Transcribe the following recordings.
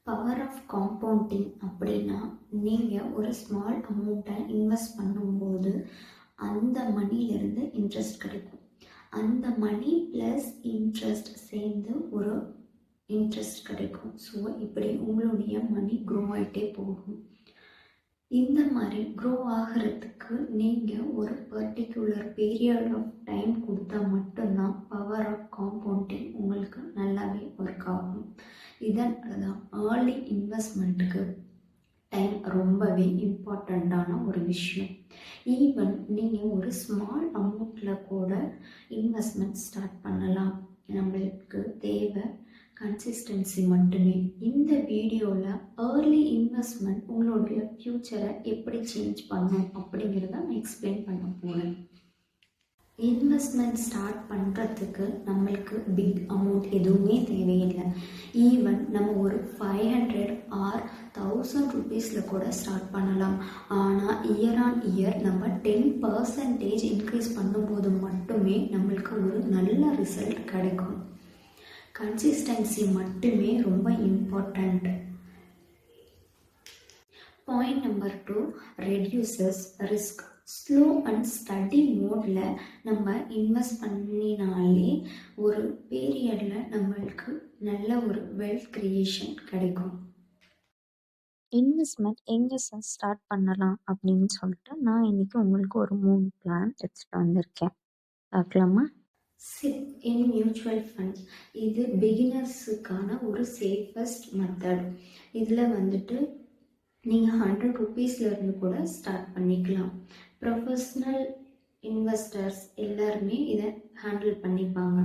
Power of compounding அப்படின்னா, நீங்கள் ஒரு ஸ்மால் அமௌண்ட்டை இன்வெஸ்ட் பண்ணும்போது அந்த மணிலேருந்து இன்ட்ரெஸ்ட் கிடைக்கும். அந்த மணி ப்ளஸ் இன்ட்ரெஸ்ட் சேர்ந்து ஒரு இன்ட்ரெஸ்ட் கிடைக்கும். ஸோ இப்படி உங்களுடைய மணி க்ரோ ஆகிட்டே போகும். இந்த மாதிரி க்ரோ ஆகிறதுக்கு நீங்கள் ஒரு பர்டிகுலர் பீரியட் ஆஃப் டைம் கொடுத்தா மட்டும்தான் பவர் ஆஃப் காம்பவுண்டிங் உங்களுக்கு நல்லாவே ஒர்க் ஆகும். இதனால தான் ஏர்லி இன்வெஸ்ட்மெண்ட்டுக்கு டைம் ரொம்பவே இம்பார்ட்டண்ட்டான ஒரு விஷயம். ஈவன் நீங்கள் ஒரு ஸ்மால் அமௌண்ட்டில் கூட இன்வெஸ்ட்மெண்ட் ஸ்டார்ட் பண்ணலாம். நம்மளுக்கு தேவை கன்சிஸ்டன்சி மட்டுமே. இந்த வீடியோவில் ஏர்லி இன்வெஸ்ட்மெண்ட் உங்களுடைய ஃப்யூச்சரை எப்படி சேஞ்ச் பண்ணும் அப்படிங்கிறத நான் எக்ஸ்பிளைன் பண்ண போகிறேன். இன்வெஸ்ட்மெண்ட் ஸ்டார்ட் பண்ணுறதுக்கு நம்மளுக்கு பிக் அமௌண்ட் எதுவுமே தேவையில்லை. ஈவன் நம்ம ஒரு 500 ஆர் 1000 ருபீஸில் கூட ஸ்டார்ட் பண்ணலாம். ஆனால் இயர் ஆன் இயர் நம்ம 10% இன்க்ரீஸ் பண்ணும்போது மட்டுமே நம்மளுக்கு ஒரு நல்ல ரிசல்ட் கிடைக்கும். கன்சிஸ்டன்சி மட்டுமே ரொம்ப important. Point number 2, reduces risk. Slow and study மோடில் நம்ம இன்வெஸ்ட் பண்ணினாலே ஒரு பீரியடில் நம்மளுக்கு நல்ல ஒரு வெல்த் கிரியேஷன் கிடைக்கும். இன்வெஸ்ட்மெண்ட் எங்கே ஸ்டார்ட் பண்ணலாம் அப்படின்னு சொல்லிட்டு நான் இன்றைக்கி உங்களுக்கு ஒரு 3 பிளான் எடுத்துகிட்டு வந்திருக்கேன். பார்க்கலாமா? Chip in mutual fund. இது பிகினர்ஸுக்கான ஒரு சேஃபஸ்ட் மெத்தட். இதில் நீங்கள் 100 ருபீஸ்லேருந்து கூட ஸ்டார்ட் பண்ணிக்கலாம். ப்ரொஃபஷ்னல் இன்வெஸ்டர்ஸ் எல்லாருமே இதை ஹேண்டில் பண்ணிப்பாங்க.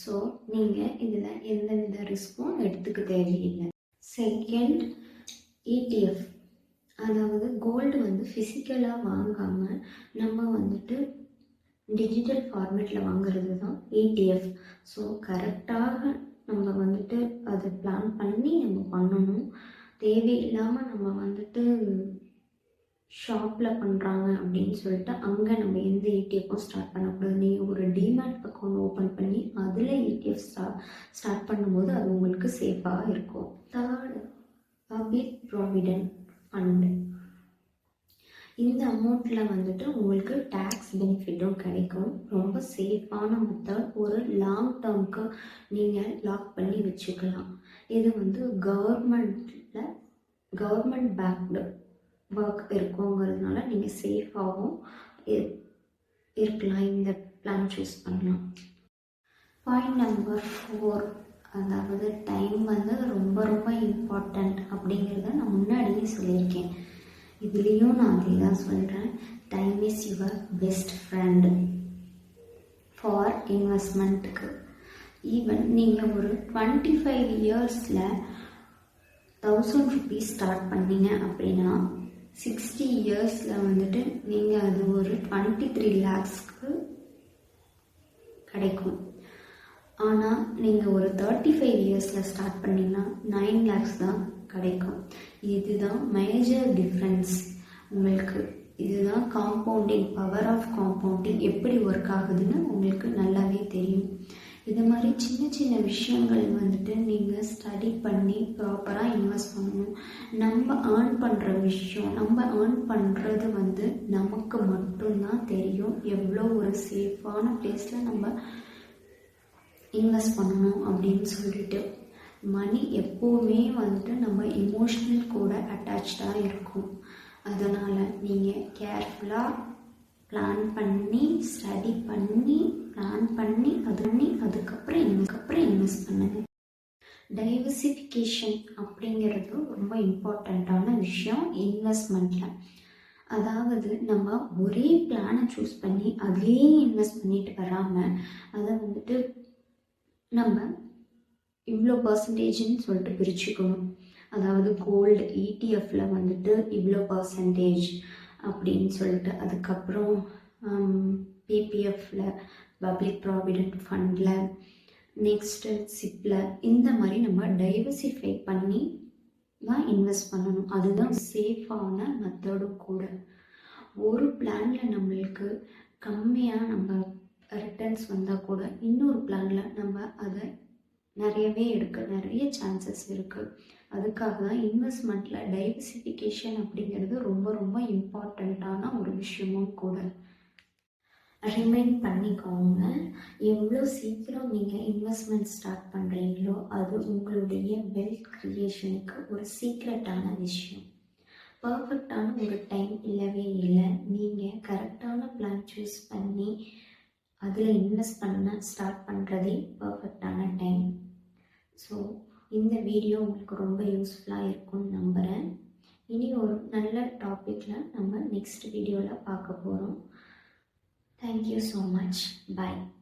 ஸோ நீங்கள் இதில் எந்தவித ரிஸ்க்கும் எடுத்துக்க தேவையில்லை. Second, ETF. அதாவது கோல்டு ஃபிசிக்கலாக வாங்காமல் நம்ம டிஜிட்டல் ஃபார்மேட்டில் வாங்குறது தான் ETF. ஸோ கரெக்டாக நம்ம அதை பிளான் பண்ணி நம்ம பண்ணணும். தேவையில்லாமல் நம்ம ஷாப்பில் பண்ணுறாங்க அப்படின்னு சொல்லிட்டு அங்கே நம்ம எந்த ETFும் ஸ்டார்ட் பண்ணக்கூடாது. நீங்கள் ஒரு டிமேட் அக்கௌண்ட் ஓப்பன் பண்ணி அதில் ETF ஸ்டார்ட் பண்ணும்போது அது உங்களுக்கு சேஃபாக இருக்கும். Third, public provident fund. இந்த அமௌண்ட்டில் உங்களுக்கு டேக்ஸ் பெனிஃபிட்டும் கிடைக்கும். ரொம்ப சேஃபான மெத்தட். ஒரு லாங் டேர்முக்கு நீங்கள் லாக் பண்ணி வச்சுக்கலாம். இது கவர்மெண்ட் பேக்டு ஒர்க் இருக்குங்கிறதுனால நீங்கள் சேஃபாகவும் இருக்கலாம். இந்த பிளான் சூஸ் பண்ணலாம். பாயிண்ட் நம்பர் 4, அதாவது டைம் ரொம்ப ரொம்ப இம்பார்ட்டண்ட் அப்படிங்கிறத நான் முன்னாடியே சொல்லியிருக்கேன். இதுலேயும் நான் அதே தான் சொல்கிறேன். Time is your best friend for இன்வெஸ்ட்மெண்ட்டுக்கு. ஈவன் நீங்கள் ஒரு 25 இயர்ஸில் 1000 ருபீஸ் ஸ்டார்ட் பண்ணீங்க அப்படின்னா 60 இயர்ஸில் நீங்கள் அது ஒரு 23 lakhsக்கு கிடைக்கும். ஆனால் நீங்கள் ஒரு 35 இயர்ஸில் ஸ்டார்ட் பண்ணிங்கன்னா 9 lakhs தான் கிடைக்கும். இதுதான் மேஜர் டிஃப்ரென்ஸ் உங்களுக்கு. இதுதான் காம்பவுண்டிங், பவர் ஆஃப் காம்பவுண்டிங் எப்படி ஒர்க் ஆகுதுன்னு உங்களுக்கு நல்லாவே தெரியும். இது மாதிரி சின்ன சின்ன விஷயங்கள் நீங்கள் ஸ்டடி பண்ணி ப்ராப்பராக இன்வெஸ்ட் பண்ணணும். நம்ம ஏர்ன் பண்ணுற விஷயம், நம்ம ஏர்ன் பண்ணுறது நமக்கு மட்டும்தான் தெரியும். எவ்வளோ ஒரு சேஃபான பிளேஸில் நம்ம இன்வெஸ்ட் பண்ணணும் அப்படின்னு சொல்லிட்டு. மணி எப்போவுமே நம்ம இமோஷ்னல் கூட அட்டாச்சாக இருக்கும். அதனால் நீங்கள் கேர்ஃபுல்லாக பிளான் பண்ணி, ஸ்டடி பண்ணி, பிளான் பண்ணி அதுக்கப்புறம் இன்வெஸ்ட் பண்ணுங்கள். டைவர்சிஃபிகேஷன் அப்படிங்கிறது ரொம்ப இம்பார்ட்டண்ட்டான விஷயம் இன்வெஸ்ட்மெண்ட்டில். அதாவது நம்ம ஒரே பிளானை சூஸ் பண்ணி அதிலேயே இன்வெஸ்ட் பண்ணிட்டு வராமல் அதை நம்ம இவ்வளோ பர்சன்டேஜ்னு சொல்லிட்டு பிரிச்சுக்கணும். அதாவது கோல்டு ETFில் இவ்வளோ பர்சன்டேஜ் அப்படின்னு சொல்லிட்டு, அதுக்கப்புறம் PPFில், பப்ளிக் ப்ராவிடென்ட் ஃபண்டில், நெக்ஸ்ட்டு சிப்பில், இந்த மாதிரி நம்ம டைவர்சிஃபை பண்ணி தான் இன்வெஸ்ட் பண்ணணும். அதுதான் சேஃபான மெத்தடும் கூட. ஒரு பிளானில் நம்மளுக்கு கம்மியாக நம்ம ரிட்டர்ன்ஸ் வந்தால் கூட இன்னொரு பிளானில் நம்ம அதை நிறையவே எடுக்க நிறைய சான்சஸ் இருக்குது. அதுக்காக தான் இன்வெஸ்ட்மெண்ட்டில் டைவர்சிஃபிகேஷன் அப்படிங்கிறது ரொம்ப ரொம்ப இம்பார்ட்டண்ட்டான ஒரு விஷயமும் கூட. ரிமைண்ட் பண்ணிக்கோங்க, எவ்வளோ சீக்கிரம் நீங்கள் இன்வெஸ்ட்மெண்ட் ஸ்டார்ட் பண்ணுறீங்களோ அது உங்களுடைய வெல்த் க்ரியேஷனுக்கு ஒரு சீக்ரெட்டான விஷயம். பர்ஃபெக்டான ஒரு டைம் இல்லவே இல்லை. நீங்கள் கரெக்டான பிளான் சூஸ் பண்ணி அதில் இன்வெஸ்ட் பண்ண ஸ்டார்ட் பண்ணுறதே பர்ஃபெக்டான டைம். ஸோ இந்த வீடியோ உங்களுக்கு ரொம்ப யூஸ்ஃபுல்லாக இருக்கும்னு நம்புகிறேன். இனி ஒரு நல்ல டாப்பிக்கில் நம்ம நெக்ஸ்ட் வீடியோவில் பார்க்க போகிறோம். Thank you so much. Bye.